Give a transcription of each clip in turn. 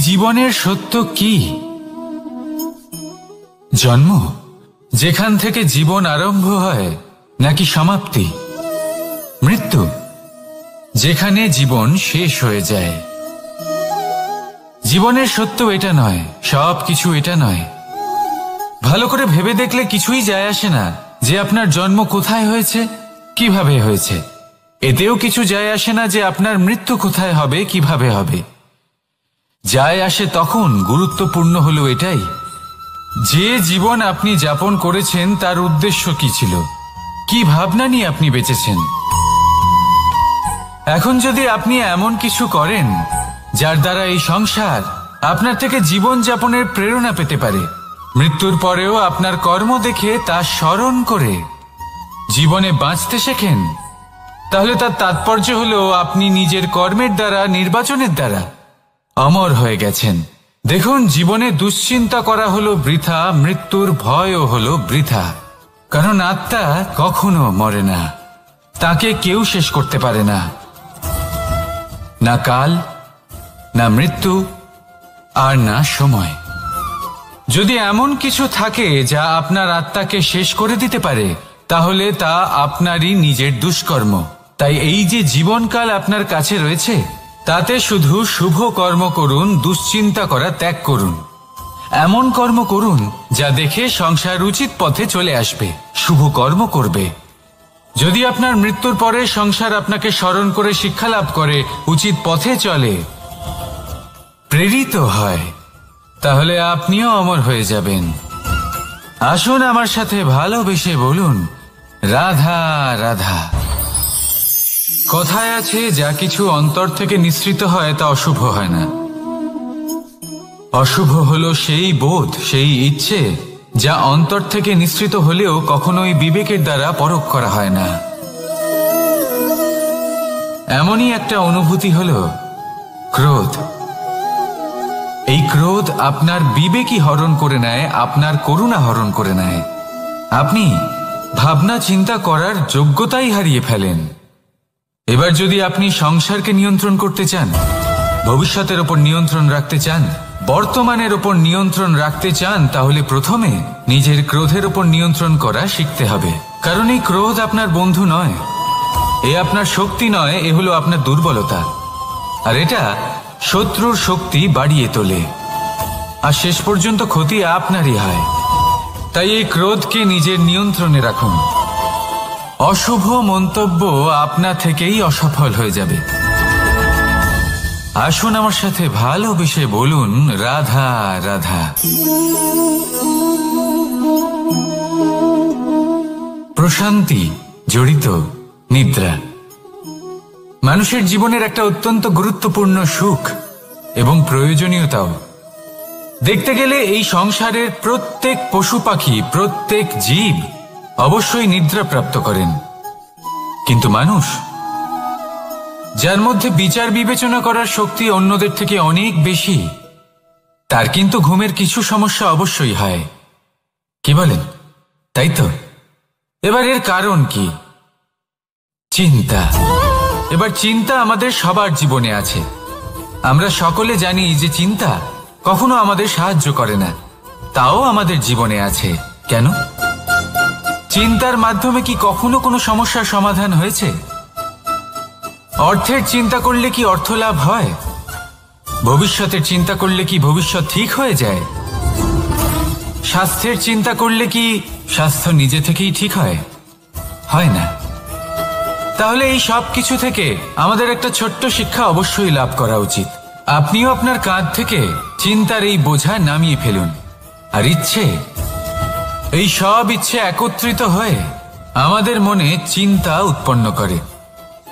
জীবনের সত্য কি? জন্ম, যেখান থেকে জীবন আরম্ভ হয়, নাকি সমাপ্তি? মৃত্যু, যেখানে জীবন শেষ হয়ে যায়। জীবনের সত্য এটা নয়, সব কিছু এটা নয়। ভালো করে ভেবে দেখলে কিছুই যায় আসে না যে আপনার জন্ম কোথায় হয়েছে, কিভাবে হয়েছে। এতেও কিছু যায় আসে না যে আপনার মৃত্যু কোথায় হবে, কিভাবে হবে। যায় আসে তখন গুরুত্বপূর্ণ হলো এটাই, যে জীবন আপনি যাপন করেছেন তার উদ্দেশ্য কি ছিল, কি ভাবনা নিয়ে আপনি বেঁচেছেন। এখন যদি আপনি এমন কিছু করেন যার দ্বারা এই সংসার আপনার থেকে জীবন যাপনের প্রেরণা পেতে পারে, মৃত্যুর পরেও আপনার কর্ম দেখে তা স্মরণ করে জীবনে বাঁচতে শেখেন, তাহলে তার তাৎপর্য হলো আপনি নিজের কর্মের দ্বারা, নির্বাচনের দ্বারা অমর হয়ে গেছেন। দেখুন, জীবনে দুশ্চিন্তা করা হলো বৃথা, মৃত্যুর ভয়ও হলো বৃথা। কারণ আত্মা কখনো মরে না, তাকে কেউ শেষ করতে পারে না, না কাল, না মৃত্যু, আর না সময়। যদি এমন কিছু থাকে যা আপনার আত্মাকে শেষ করে দিতে পারে, তাহলে তা আপনারই নিজের দুষ্কর্ম। তাই এই যে জীবনকাল আপনার কাছে রয়েছে, তাতে শুধু শুভ কর্ম করুন, দুশ্চিন্তা করা ত্যাগ করুন। এমন কর্ম করুন যা দেখে সংসার উচিত পথে চলে আসবে, শুভ কর্ম করবে। যদি আপনার মৃত্যুর পরে সংসার আপনাকে স্মরণ করে শিক্ষা লাভ করে, উচিত পথে চলে, প্রেরিত হয়, তাহলে আপনিও অমর হয়ে যাবেন। আসুন আমার সাথে ভালোবেসে বলুন, রাধা রাধা। কথায় আছে, যা কিছু অন্তর থেকে নিঃসৃত হয় তা অশুভ হয় না। অশুভ হলো সেই বোধ, সেই ইচ্ছে যা অন্তর থেকে নিঃসৃত হলেও কখনোই বিবেকের দ্বারা পরখ করা হয় না। এমনই একটা অনুভূতি হলো ক্রোধ। এই ক্রোধ আপনার বিবেকই হরণ করে নেয়, আপনার করুণা হরণ করে নেয়। আপনি ভাবনা চিন্তা করার যোগ্যতাই হারিয়ে ফেলেন। এবার যদি আপনি সংসারকে নিয়ন্ত্রণ করতে চান, ভবিষ্যতের ওপর নিয়ন্ত্রণ রাখতে চান, বর্তমানের ওপর নিয়ন্ত্রণ রাখতে চান, তাহলে প্রথমে নিজের ক্রোধের ওপর নিয়ন্ত্রণ করা শিখতে হবে। কারণ এই ক্রোধ আপনার বন্ধু নয়, এ আপনার শক্তি নয়, এ হলো আপনার দুর্বলতা। আর এটা শত্রুর শক্তি বাড়িয়ে তোলে, আর শেষ পর্যন্ত ক্ষতি আপনারই হয়। তাই এই ক্রোধকে নিজের নিয়ন্ত্রণে রাখুন। অশুভ মন্তব্য আপনা থেকেই অসফল হয়ে যাবে। আসুন আমার সাথে ভালোবেসে বলুন, রাধা রাধা। প্রশান্তি জড়িত নিদ্রা মানুষের জীবনের একটা অত্যন্ত গুরুত্বপূর্ণ সুখ এবং প্রয়োজনীয়তাও। দেখতে গেলে এই সংসারের প্রত্যেক পশু পাখি, প্রত্যেক জীব অবশ্যই নিদ্রা প্রাপ্ত করেন, কিন্তু মানুষ, যার মধ্যে বিচার বিবেচনা করার শক্তি অন্যদের থেকে অনেক বেশি, তার কিন্তু ঘুমের কিছু সমস্যা অবশ্যই হয়। কি বলেন, তাই তো? এবার এর কারণ কি? চিন্তা। এবার চিন্তা আমাদের সবার জীবনে আছে। আমরা সকলে জানি যে চিন্তা কখনো আমাদের সাহায্য করে না, তাও আমাদের জীবনে আছে। কেন? চিন্তার মাধ্যমে কি কখনো কোনো সমস্যার সমাধান হয়েছে? অর্থের চিন্তা করলে কি অর্থ লাভ হয়? ভবিষ্যতের চিন্তা করলে কি ভবিষ্যৎ ঠিক হয়ে যায়? স্বাস্থ্যের চিন্তা করলে কি স্বাস্থ্য নিজে থেকেই ঠিক হয়? হয় না। তাহলে এই সব কিছু থেকে আমাদের একটা ছোট্ট শিক্ষা অবশ্যই লাভ করা উচিত। আপনিও আপনার কাঁধ থেকে চিন্তার এই বোঝা নামিয়ে ফেলুন। আর ইচ্ছে, এই সব ইচ্ছে একত্রিত হয়ে আমাদের মনে চিন্তা উৎপন্ন করে।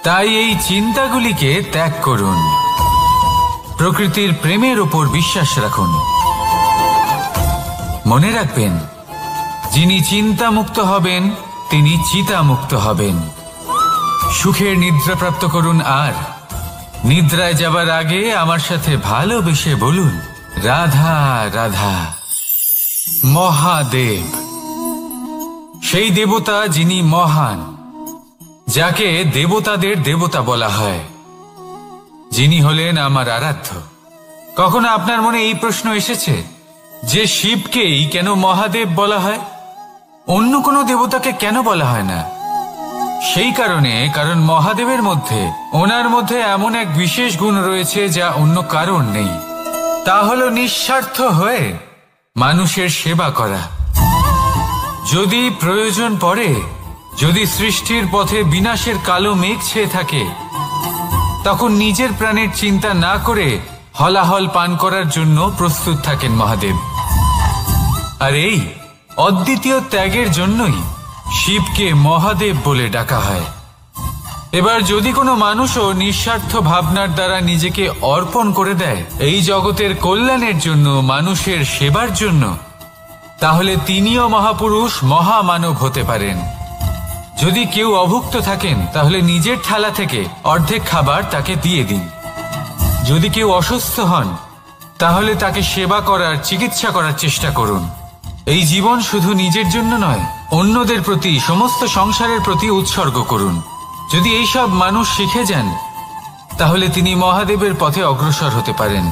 তাই এই চিন্তাগুলিকে ত্যাগ করুন। প্রকৃতির প্রেমের ওপর বিশ্বাস রাখুন। মনে রাখবেন, যিনি চিন্তা মুক্ত হবেন তিনি চিতা মুক্ত হবেন। সুখের নিদ্রা প্রাপ্ত করুন, আর নিদ্রায় যাবার আগে আমার সাথে ভালোবেসে বলুন, রাধা রাধা। মহাদেব, সেই দেবতা যিনি মহান, যাকে দেবতাদের দেবতা বলা হয়, যিনি হলেন আমার আরাধ্য, কখনো আপনার মনে এই প্রশ্ন এসেছে যে শিবকেই কেন মহাদেব বলা হয়, অন্য কোনো দেবতাকে কেন বলা হয় না? সেই কারণ মহাদেবের মধ্যে, ওনার মধ্যে এমন এক বিশেষ গুণ রয়েছে যা অন্য কারণ নেই। তা হলো নিঃস্বার্থ হয়ে মানুষের সেবা করা। যদি প্রয়োজন পড়ে, যদি সৃষ্টির পথে বিনাশের কালো মেঘ ছেয়ে থাকে, তখন নিজের প্রাণের চিন্তা না করে হলাহল পান করার জন্য প্রস্তুত থাকেন মহাদেব। আর এই অদ্বিতীয় ত্যাগের জন্যই শিবকে মহাদেব বলে ডাকা হয়। এবার যদি কোনো মানুষও নিঃস্বার্থ ভাবনার দ্বারা নিজেকে অর্পণ করে দেয় এই জগতের কল্যাণের জন্য, মানুষের সেবার জন্য, তাহলে তিনিও মহাপুরুষ, মহামানব হতে পারেন। যদি কেউ অভুক্ত থাকেন তাহলে নিজের থালা থেকে অর্ধেক খাবার তাকে দিয়ে দিন। যদি কেউ অসুস্থ হন তাহলে তাকে সেবা করার, চিকিৎসা করার চেষ্টা করুন। এই জীবন শুধু নিজের জন্য নয়, অন্যদের প্রতি, সমস্ত সংসারের প্রতি উৎসর্গ করুন। যদি এইসব মানুষ শিখে যান তাহলে তিনি মহাদেবের পথে অগ্রসর হতে পারেন।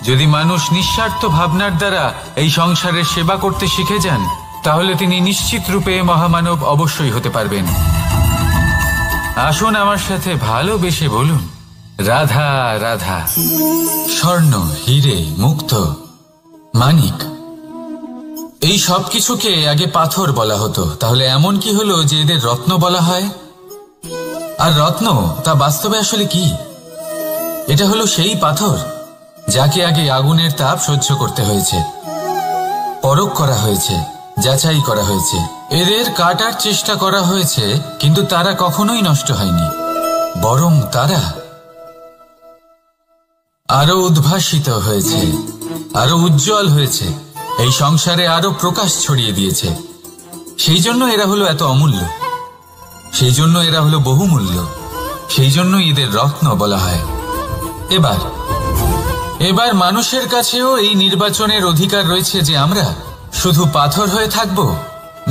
যদি মানুষ নিঃস্বার্থ ভাবনার দ্বারা এই সংসারের সেবা করতে শিখে যান তাহলে তিনি নিশ্চিত রূপে মহামানব অবশ্যই হতে পারবেন। আসুন আমার সাথে ভালোবেসে বলুন, রাধা রাধা। স্বর্ণ, হিরে, মুক্ত, মানিক, এই সব কিছুকে আগে পাথর বলা হতো। তাহলে এমন কি হলো যে এদের রত্ন বলা হয়? আর রত্ন তা বাস্তবে আসলে কি? এটা হলো সেই পাথর যাকে আগে আগুনের তাপ সহ্য করতে হয়েছে, পরখ করা হয়েছে, যাচাই করা হয়েছে, এদের কাটার চেষ্টা করা হয়েছে, কিন্তু তারা কখনোই নষ্ট হয়নি, বরং তারা আরো উদ্ভাসিত হয়েছে, আরো উজ্জ্বল হয়েছে, এই সংসারে আরো প্রকাশ ছড়িয়ে দিয়েছে। সেই জন্য এরা হলো এত অমূল্য, সেই জন্য এরা হলো বহুমূল্য, সেই জন্য এদের রত্ন বলা হয়। এবার মানুষের কাছেও এই নির্বাচনের অধিকার রয়েছে যে আমরা শুধু পাথর হয়ে থাকব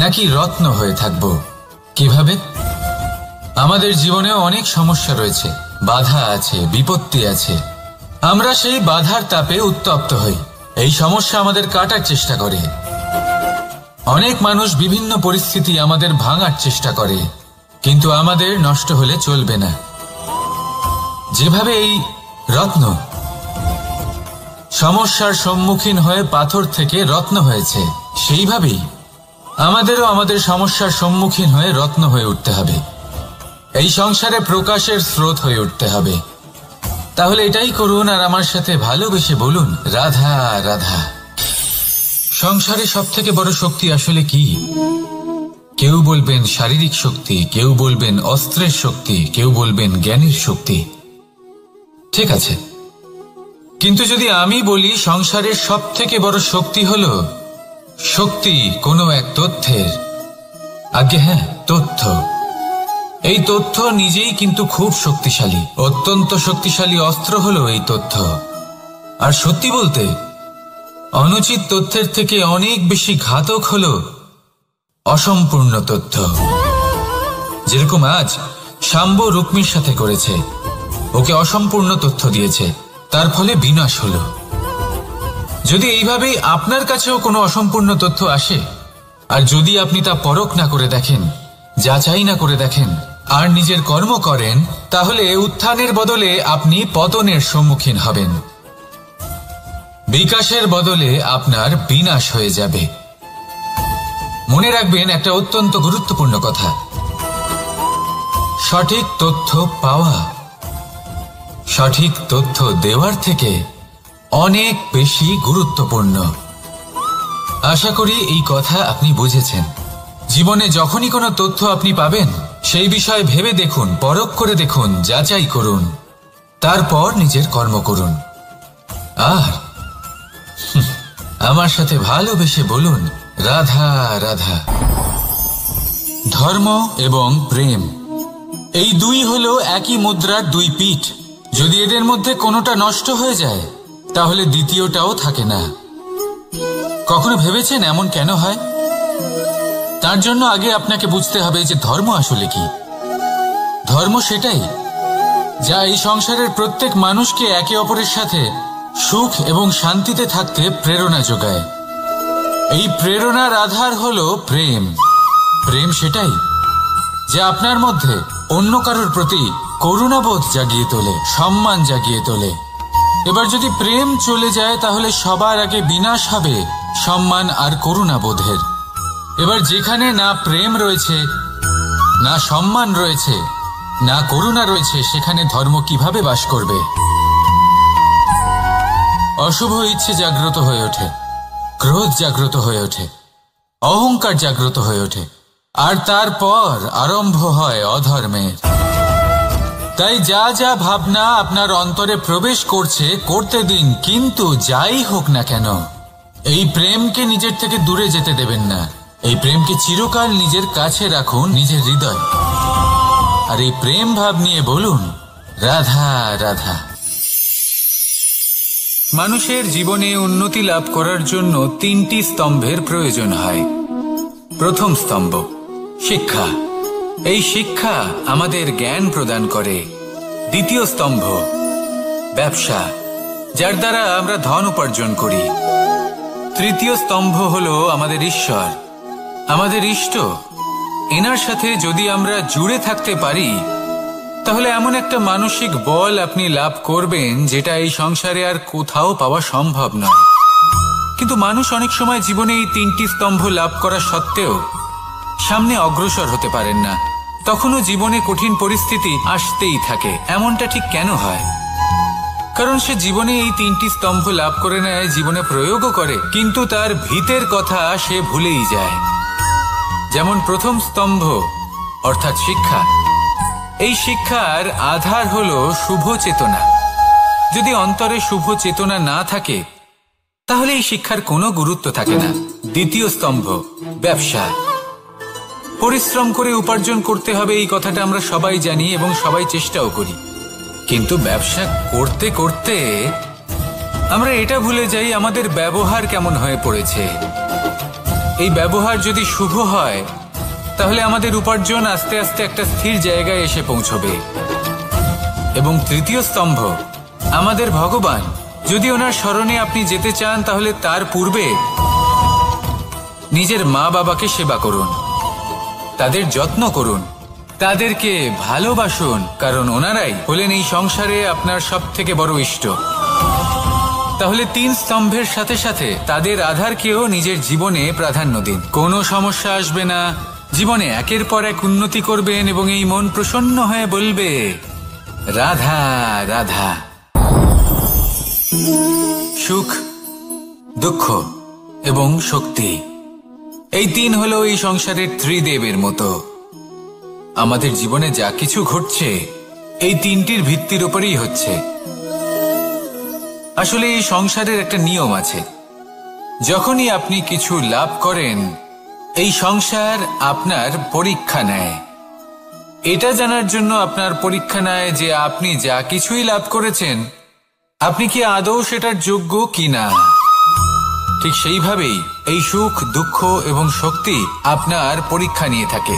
নাকি রত্ন হয়ে থাকব। কিভাবে? আমাদের জীবনেও অনেক সমস্যা রয়েছে, বাধা আছে, বিপত্তি আছে। আমরা সেই বাধার তাপে উত্তপ্ত হই, এই সমস্যা আমাদের কাটার চেষ্টা করে। অনেক মানুষ বিভিন্ন পরিস্থিতি আমাদের ভাঙার চেষ্টা করে, কিন্তু আমাদের নষ্ট হলে চলবে না। যেভাবে এই রত্ন সমস্যার সম্মুখীন হয়ে পাথর থেকে রত্ন হয়েছে, সেইভাবেই আমাদেরও আমাদের সমস্যার সম্মুখীন হয়ে রত্ন হয়ে উঠতে হবে, এই সংসারে প্রকাশের স্রোত হয়ে উঠতে হবে। তাহলে এটাই করুন আর আমার সাথে ভালোবেসে বলুন, রাধা রাধা। সংসারে সব থেকে বড় শক্তি আসলে কি? কেউ বলবেন শারীরিক শক্তি, কেউ বলবেন অস্ত্রের শক্তি, কেউ বলবেন জ্ঞানের শক্তি। ঠিক আছে, কিন্তু যদি আমি বলি সংসারের সব থেকে বড় শক্তি হলো শক্তি কোনো এক তথ্যের, আগে হ্যাঁ, তথ্য। এই তথ্য নিজেই কিন্তু খুব শক্তিশালী, অত্যন্ত শক্তিশালী অস্ত্র হলো এই তথ্য। আর সত্যি বলতে অনুচিত তথ্যের থেকে অনেক বেশি ঘাতক হলো অসম্পূর্ণ তথ্য। যেরকম আজ শাম্ব রুক্মির সাথে করেছে, ওকে অসম্পূর্ণ তথ্য দিয়েছে, তার ফলে বিনাশ হলো। যদি এইভাবেই আপনার কাছেও কোনো অসম্পূর্ণ তথ্য আসে, আর যদি আপনি তা পরখ না করে দেখেন, যাচাই না করে দেখেন, আর নিজের কর্ম করেন, তাহলে উত্থানের বদলে আপনি পতনের সম্মুখীন হবেন, বিকাশের বদলে আপনার বিনাশ হয়ে যাবে। মনে রাখবেন একটা অত্যন্ত গুরুত্বপূর্ণ কথা, সঠিক তথ্য পাওয়া সঠিক তথ্য দেওয়ার থেকে অনেক বেশি গুরুত্বপূর্ণ। আশা করি এই কথা আপনি বুঝেছেন। জীবনে যখনই কোনো তথ্য আপনি পাবেন, সেই বিষয়ে ভেবে দেখুন, পরখ করে দেখুন, যাচাই করুন, তারপর নিজের কর্ম করুন। আর আমার সাথে ভালোবেসে বলুন, রাধা রাধা। ধর্ম এবং প্রেম, এই দুই হলো একই মুদ্রার দুই পিঠ। যদি এদের মধ্যে কোনোটা নষ্ট হয়ে যায় তাহলে দ্বিতীয়টাও থাকে না। কখনো ভেবেছেন এমন কেন হয়? তার জন্য আগে আপনাকে বুঝতে হবে যে ধর্ম আসলে কি। ধর্ম সেটাই যা এই সংসারের প্রত্যেক মানুষকে একে অপরের সাথে সুখ এবং শান্তিতে থাকতে প্রেরণা যোগায়। এই প্রেরণার আধার হলো প্রেম। প্রেম সেটাই যা আপনার মধ্যে অন্য কারোর প্রতি করুণাবোধ জাগিয়ে তোলে, সম্মান জাগিয়ে তোলে। এবার যদি প্রেম চলে যায় তাহলে সবার আগে বিনাশ হবে সম্মান আর করুণাবোধের। এবার যেখানে না প্রেম রয়েছে, না সম্মান রয়েছে, না করুণা রয়েছে, সেখানে ধর্ম কিভাবে বাস করবে? অশুভ ইচ্ছে জাগ্রত হয়ে ওঠে, ক্রোধ জাগ্রত হয়ে ওঠে, অহংকার জাগ্রত হয়ে ওঠে, আর তারপর আরম্ভ হয় অধর্মের। তাই যা যা ভাবনা আপনার অন্তরে প্রবেশ করছে করতে দিন, কিন্তু যাই হোক না কেন এই প্রেমকে নিজের থেকে দূরে যেতে দেবেন না। এই প্রেমকে চিরকাল নিজের কাছে রাখুন, নিজের হৃদয়। আর এই প্রেম ভাব নিয়ে বলুন, রাধা রাধা। মানুষের জীবনে উন্নতি লাভ করার জন্য 3টি স্তম্ভের প্রয়োজন হয়। প্রথম স্তম্ভ শিক্ষা। এই শিক্ষা আমাদের জ্ঞান প্রদান করে। দ্বিতীয় স্তম্ভ ব্যবসা, যার দ্বারা আমরা ধন উপার্জন করি। তৃতীয় স্তম্ভ হলো আমাদের ঈশ্বর, আমাদের ইষ্ট। এনার সাথে যদি আমরা জুড়ে থাকতে পারি তাহলে এমন একটা মানসিক বল আপনি লাভ করবেন যেটা এই সংসারে আর কোথাও পাওয়া সম্ভব নয়। কিন্তু মানুষ অনেক সময় জীবনে এই 3টি স্তম্ভ লাভ করা সত্ত্বেও সামনে অগ্রসর হতে পারেন না। তখনও জীবনে কঠিন পরিস্থিতি আসতেই থাকে। এমনটা ঠিক কেন হয়? কারণ সে জীবনে এই 3টি স্তম্ভ লাভ করে নেয়, জীবনে প্রয়োগও করে, কিন্তু তার ভিতের কথা সে ভুলেই যায়। যেমন প্রথম স্তম্ভ অর্থাৎ শিক্ষা। এই শিক্ষার আধার হলো শুভ চেতনা। যদি অন্তরে শুভ চেতনা না থাকে তাহলে এই শিক্ষার কোনো গুরুত্ব থাকে না। দ্বিতীয় স্তম্ভ ব্যবসা। পরিশ্রম করে উপার্জন করতে হবে, এই কথাটা আমরা সবাই জানি এবং সবাই চেষ্টাও করি। কিন্তু ব্যবসা করতে করতে আমরা এটা ভুলে যাই আমাদের ব্যবহার কেমন হয়ে পড়েছে। এই ব্যবহার যদি শুভ হয় তাহলে আমাদের উপার্জন আস্তে আস্তে একটা স্থির জায়গায় এসে পৌঁছবে। এবং তৃতীয় স্তম্ভ আমাদের ভগবান। যদি ওনার স্মরণে আপনি যেতে চান তাহলে তার পূর্বে নিজের মা বাবাকে সেবা করুন, তাদের যত্ন করুন, তাদেরকে ভালোবাসুন, কারণ ওনারাই হলেন এই সংসারে আপনার সবথেকে বড় ইষ্ট। তাহলে 3 স্তম্ভের সাথে সাথে তাদের আধারকেও নিজের জীবনে প্রাধান্য দিন। কোনো সমস্যা আসবে না, জীবনে একের পর এক উন্নতি করবেন এবং এই মন প্রসন্ন হয়ে বলবে রাধা রাধা। সুখ, দুঃখ এবং শক্তি, এই 3 হলো এই সংসারের ত্রিদেবের মতো। আমাদের জীবনে যা কিছু ঘটছে এই 3টির ভিত্তির উপরেই হচ্ছে। আসলে এই সংসারের একটা নিয়ম আছে, যখনই আপনি কিছু লাভ করেন এই সংসার আপনার পরীক্ষা নেয়। এটা জানার জন্য আপনার পরীক্ষা নেয় যে আপনি যা কিছুই লাভ করেছেন আপনি কি আদৌ সেটার যোগ্য কিনা। ঠিক সেইভাবেই এই সুখ, দুঃখ এবং শক্তি আপনার পরীক্ষা নিয়ে থাকে।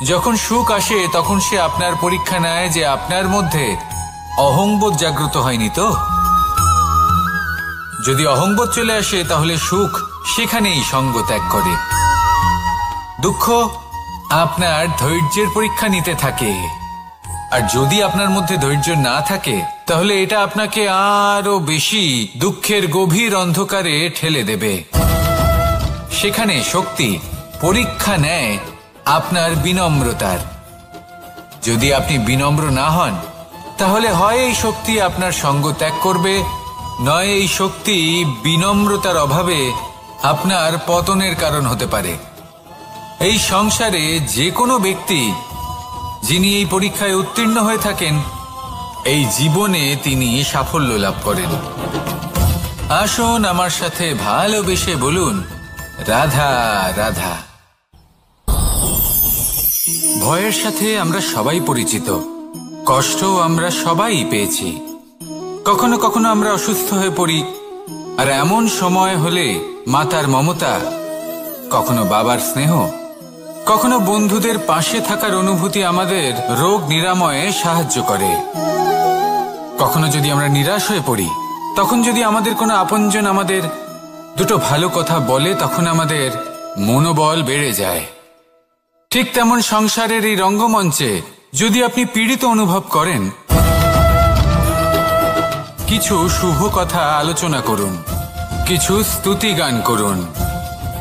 যখন সুখ আসে তখন সে আপনার পরীক্ষা নেয় যে আপনার মধ্যে অহংবোধ জাগ্রত হয়নি তো। যদি অহংবোধ চলে আসে তাহলে সুখ সেখানেই সঙ্গ ত্যাগ করে। দুঃখ আপনার ধৈর্যের পরীক্ষা নিতে থাকে, আর যদি আপনার মধ্যে ধৈর্য না থাকে তাহলে এটা আপনাকে আরো বেশি দুঃখের গভীর অন্ধকারে ঠেলে দেবে। সেখানে শক্তি পরীক্ষা নেয় আপনার বিনম্রতার। যদি আপনি বিনম্র না হন তাহলে হয় এই শক্তি আপনার সঙ্গ ত্যাগ করবে, নয় এই শক্তি বিনম্রতার অভাবে আপনার পতনের কারণ হতে পারে। এই সংসারে যে কোনো ব্যক্তি যিনি এই পরীক্ষায় উত্তীর্ণ হয়ে থাকেন এই জীবনে তিনি সাফল্য লাভ করেন। আসুন আমার সাথে ভালোবেসে বলুন রাধা রাধা। ভয়ের সাথে আমরা সবাই পরিচিত, কষ্ট আমরা সবাই পেয়েছি। কখনো কখনো আমরা অসুস্থ হয়ে পড়ি, আর এমন সময় হলে মাতার মমতা, কখনো বাবার স্নেহ, কখনো বন্ধুদের পাশে থাকার অনুভূতি আমাদের রোগ নিরাময়ে সাহায্য করে। কখনো যদি আমরা নিরাশ হয়ে পড়ি তখন যদি আমাদের কোনো আপনজন আমাদের দুটো ভালো কথা বলে, তখন আমাদের মনোবল বেড়ে যায়। ঠিক তেমন সংসারের এই রঙ্গমঞ্চে যদি আপনি পীড়িত অনুভব করেন, কিছু শুভ কথা আলোচনা করুন, কিছু স্তুতি গান করুন,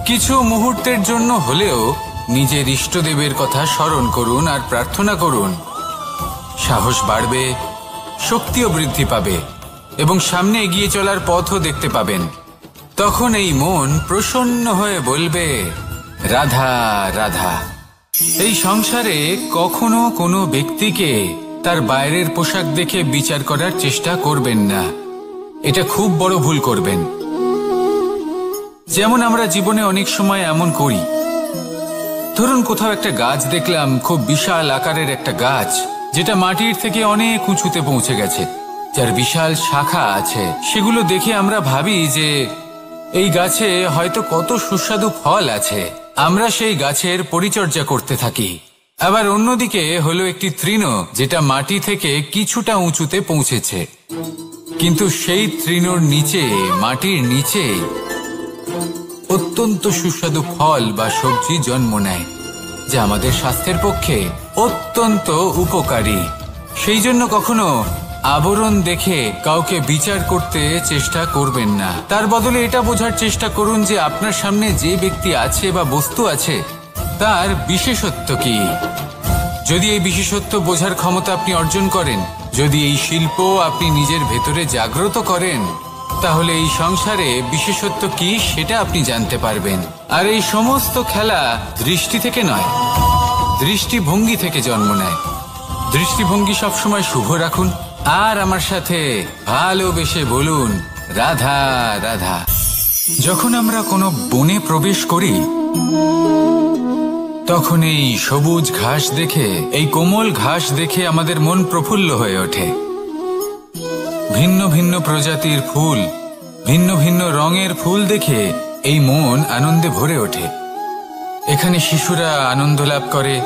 কিছু মুহূর্তের জন্য হলেও নিজের ইষ্টদেবের কথা স্মরণ করুন আর প্রার্থনা করুন। সাহস বাড়বে, শক্তিও বৃদ্ধি পাবে এবং সামনে এগিয়ে চলার পথও দেখতে পাবেন। তখন এই মন প্রসন্ন হয়ে বলবে, রাধা রাধা। এই সংসারে কখনো কোনো ব্যক্তিকে তার বাইরের পোশাক দেখে বিচার করার চেষ্টা করবেন না, এটা খুব বড় ভুল করবেন। যেমন আমরা জীবনে অনেক সময় এমন করি, ধরুন কোথাও একটা গাছ দেখলাম, খুব বিশাল আকারের একটা গাছ, যেটা মাটির থেকে অনেক উঁচুতে পৌঁছে গেছে, যার বিশাল শাখা আছে। সেগুলো দেখে আমরা ভাবি যে এই গাছে হয়তো কত সুস্বাদু ফল আছে, আমরা সেই গাছের পরিচর্যা করতে থাকি। আবার অন্যদিকে হলো একটি তৃণ, যেটা মাটি থেকে কিছুটা উঁচুতে পৌঁছেছে, কিন্তু সেই তৃণর নিচে, মাটির নিচে অত্যন্ত সুস্বাদু ফল বা সবজি জন্ম নেয়, যা আমাদের স্বাস্থ্যের পক্ষে অত্যন্ত উপকারী। সেই জন্য কখনো আবরণ দেখে কাউকে বিচার করতে চেষ্টা করবেন না। তার বদলে এটা বোঝার চেষ্টা করুন যে আপনার সামনে যে ব্যক্তি আছে বা বস্তু আছে, তার বিশেষত্ব কি। যদি এই বিশেষত্ব বোঝার ক্ষমতা আপনি অর্জন করেন, যদি এই শিল্প আপনি নিজের ভেতরে জাগ্রত করেন, তাহলে এই সংসারে বিশেষত্ব কি সেটা আপনি জানতে পারবেন। আর এই সমস্ত খেলা দৃষ্টি থেকে নয়, দৃষ্টিভঙ্গি থেকে জন্ম নেয়। দৃষ্টিভঙ্গি সবসময় শুভ রাখুন আর আমার সাথে ভালোবেসে বলুন, রাধা রাধা। যখন আমরা কোনো বনে প্রবেশ করি, তখন এই সবুজ ঘাস দেখে, এই কোমল ঘাস দেখে আমাদের মন প্রফুল্ল হয়ে ওঠে। ভিন্ন ভিন্ন প্রজাতির ফুল, ভিন্ন ভিন্ন রঙের ফুল দেখে এই মন আনন্দে ভরে ওঠে। এখানে শিশুরা আনন্দ লাভ করে,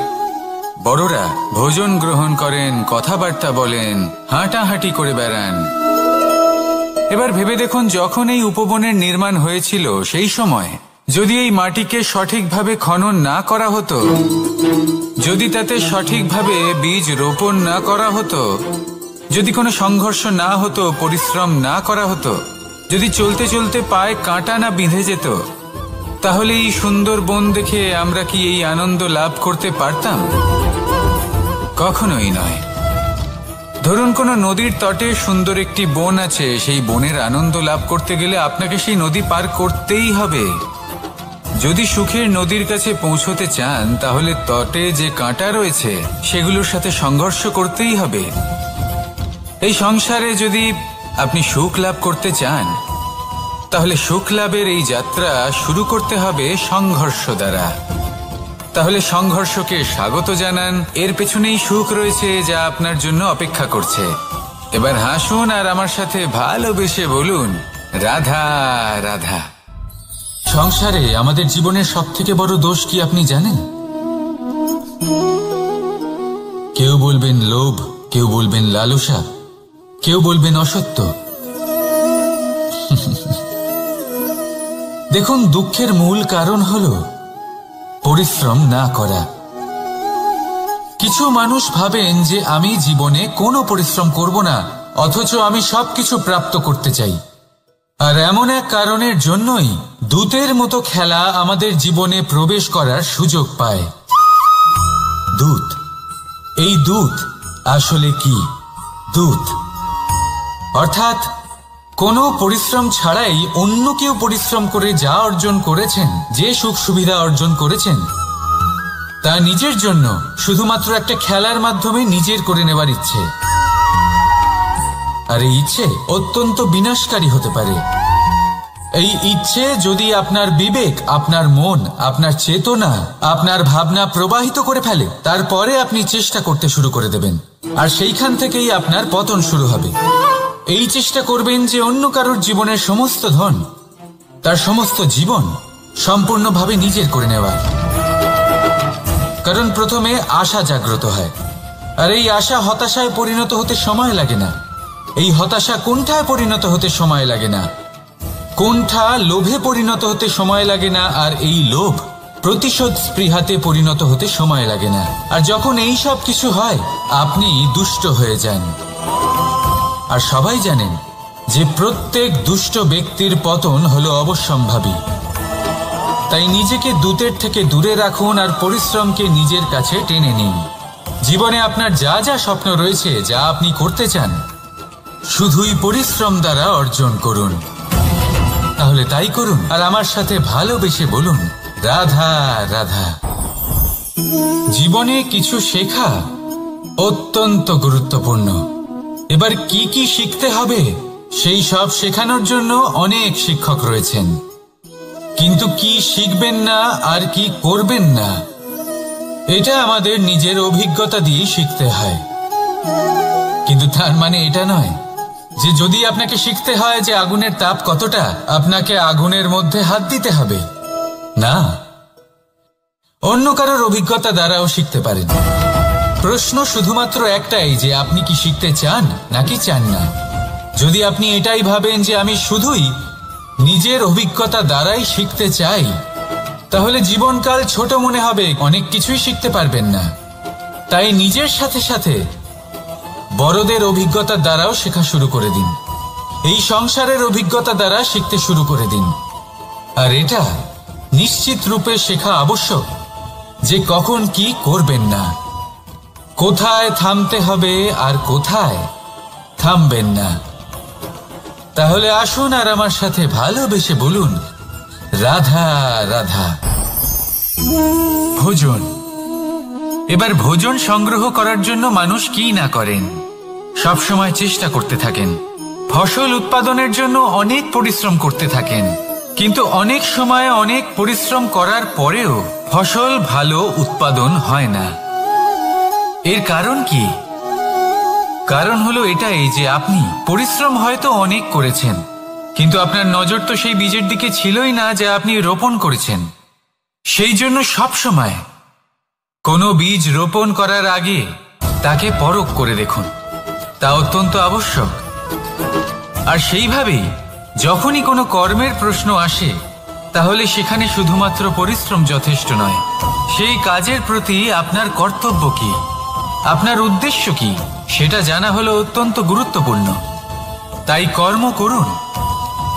বড়রা ভোজন গ্রহণ করেন, কথাবার্তা বলেন, হাঁটাহাঁটি করে বেড়ান। এবার ভেবে দেখুন, যখন এই উপবনের নির্মাণ হয়েছিল, সেই সময় যদি এই মাটিকে সঠিকভাবে খনন না করা হতো, যদি তাতে সঠিকভাবে বীজ রোপণ না করা হতো, যদি কোনো সংঘর্ষ না হতো, পরিশ্রম না করা হতো, যদি চলতে চলতে পায়ে কাঁটা না বিঁধে যেত, তাহলে এই সুন্দর বন দেখে আমরা কি এই আনন্দ লাভ করতে পারতাম? কখনোই নয়। ধরুন কোনো নদীর তটে সুন্দর একটি বন আছে, সেই বনের আনন্দ লাভ করতে গেলে আপনাকে সেই নদী পার করতেই হবে। যদি সুখের নদীর কাছে পৌঁছতে চান, তাহলে তটে যে কাঁটা রয়েছে সেগুলোর সাথে সংঘর্ষ করতেই হবে। এই সংসারে যদি আপনি সুখ লাভ করতে চান, তাহলে সুখ লাভের এই যাত্রা শুরু করতে হবে সংঘর্ষ দ্বারা। তাহলে সংঘর্ষকে স্বাগত জানান, এর পেছনেই সুখ রয়েছে যা আপনার জন্য অপেক্ষা করছে। এবার হাসুন আর আমার সাথে ভালোবেসে বলুন, রাধা রাধা। সংসারে আমাদের জীবনের সবথেকে বড় দোষ কি আপনি জানেন? কেউ বলবেন লোভ, কেউ বলবেন লালসা, কেউ বলবেন অসত্য। দেখুন, দুঃখের মূল কারণ হলো পরিশ্রম না করা। কিছু মানুষ ভাবেন যে আমি জীবনে কোনো পরিশ্রম করব না, অথচ আমি সবকিছু প্রাপ্ত করতে চাই। আর এমন এক কারণের জন্যই দূতের মতো খেলা আমাদের জীবনে প্রবেশ করার সুযোগ পায়। দূত। এই দূত আসলে কি? দূত অর্থাৎ কোনো পরিশ্রম ছাড়াই অন্য কেউ পরিশ্রম করে যা অর্জন করেছেন, যে সুখ সুবিধা অর্জন করেছেন, তা নিজের জন্য শুধুমাত্র একটা খেলার মাধ্যমে নিজের করে নেবার ইচ্ছে। আর এই ইচ্ছে অত্যন্ত বিনাশকারী হতে পারে। এই ইচ্ছে যদি আপনার বিবেক, আপনার মন, আপনার চেতনা, আপনার ভাবনা প্রবাহিত করে ফেলে, তারপরে আপনি চেষ্টা করতে শুরু করে দেবেন, আর সেইখান থেকেই আপনার পতন শুরু হবে। এই চেষ্টা করবেন যে অন্য কারোর জীবনের সমস্ত ধন, তার সমস্ত জীবন সম্পূর্ণভাবে নিজের করে নেওয়ার। কারণ প্রথমে আশা জাগ্রত হয়, আর এই আশা হতাশায় পরিণত হতে সময় লাগে না। এই হতাশা কুণ্ঠায় পরিণত হতে সময় লাগে না, কুণ্ঠা লোভে পরিণত হতে সময় লাগে না, আর এই লোভ প্রতিশোধ স্পৃহাতে পরিণত হতে সময় লাগে না। আর যখন এই সব কিছু হয় আপনি দুষ্ট হয়ে যান। আর সবাই জানেন যে প্রত্যেক দুষ্ট ব্যক্তির পতন হলো অবশ্যম্ভাবী। তাই নিজেকে দূতের থেকে দূরে রাখুন আর পরিশ্রমকে নিজের কাছে টেনে নিন। জীবনে আপনার যা যা স্বপ্ন রয়েছে, যা আপনি করতে চান, শুধুই পরিশ্রম দ্বারা অর্জন করুন। তাহলে তাই করুন আর আমার সাথে ভালোবেসে বলুন, রাধা রাধা। জীবনে কিছু শেখা অত্যন্ত গুরুত্বপূর্ণ। এবার কি কি শিখতে হবে সেই সব শেখানোর জন্য অনেক শিক্ষক রয়েছেন, কিন্তু কি শিখবেন না আর কি করবেন না এটা আমাদের নিজের অভিজ্ঞতা দিয়ে শিখতে হয়। কিন্তু তার মানে এটা নয় যে যদি আপনাকে শিখতে হয় যে আগুনের তাপ কতটা, আপনাকে আগুনের মধ্যে হাত দিতে হবে। না, অন্য কারোর অভিজ্ঞতা দ্বারাও শিখতে পারেন। প্রশ্ন শুধুমাত্র একটাই যে আপনি কি শিখতে চান নাকি চান না। যদি আপনি এটাই ভাবেন যে আমি শুধুই নিজের অভিজ্ঞতা দ্বারাই শিখতে চাই, তাহলে জীবনকাল ছোট মনে হবে, অনেক কিছুই শিখতে পারবেন না। তাই নিজের সাথে সাথে বড়দের অভিজ্ঞতা দ্বারাও শেখা শুরু করে দিন। এই সংসারের অভিজ্ঞতা দ্বারা শিখতে শুরু করে দিন। আর এটা নিশ্চিত রূপে শেখা আবশ্যক যে কখন কি করবেন না, কোথায় থামতে হবে আর কোথায় থামবেন না। তাহলে আসুন আর আমার সাথে ভালোবেসে বলুন, রাধা রাধা। ভোজন। এবার ভোজন সংগ্রহ করার জন্য মানুষ কি না করেন, সবসময় চেষ্টা করতে থাকেন। ফসল উৎপাদনের জন্য অনেক পরিশ্রম করতে থাকেন, কিন্তু অনেক সময় অনেক পরিশ্রম করার পরেও ফসল ভালো উৎপাদন হয় না। এর কারণ কি? কারণ হলো এটাই যে আপনি পরিশ্রম হয়তো অনেক করেছেন, কিন্তু আপনার নজর তো সেই বীজের দিকে ছিলই না যা আপনি রোপণ করেছেন। সেই জন্য সবসময় কোনো বীজ রোপণ করার আগে তাকে পরখ করে দেখুন, তা অত্যন্ত আবশ্যক। আর সেইভাবেই যখনই কোনো কর্মের প্রশ্ন আসে, তাহলে সেখানে শুধুমাত্র পরিশ্রম যথেষ্ট নয়। সেই কাজের প্রতি আপনার কর্তব্য কি, আপনার উদ্দেশ্য কি, সেটা জানা হলো অত্যন্ত গুরুত্বপূর্ণ। তাই কর্ম করুন,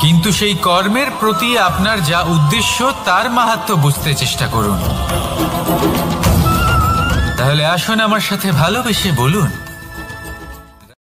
কিন্তু সেই কর্মের প্রতি আপনার যা উদ্দেশ্য তার মাহাত্ম্য বুঝতে চেষ্টা করুন। তাহলে আসুন আমার সাথে ভালোবেসে বলুন,